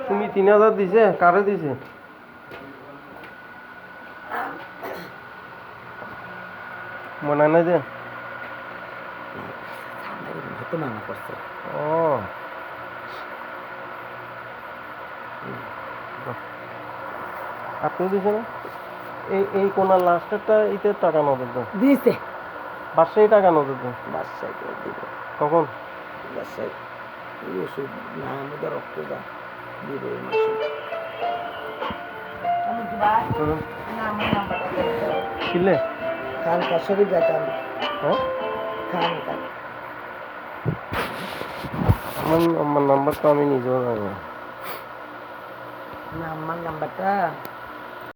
তুমি 3000 দিছে, কারে দিছে? মনে নাই যে মানা করছে। ও আপনি দিছে না? এই কোনার লাস্টেরটা এতে টাকা নজর দেন দিছে, বাসায় টাকা নজর দেন। বাসায় দিব কখন? বাসায় এই ওষুধ না আমাদের রক্ত যা দিব এই মাসে। কিলে খান কাশরি যাইতাম, হ্যাঁ খান খান আমার নাম্বার তো আমি নিজেও জানি না। না আমার নাম্বারটা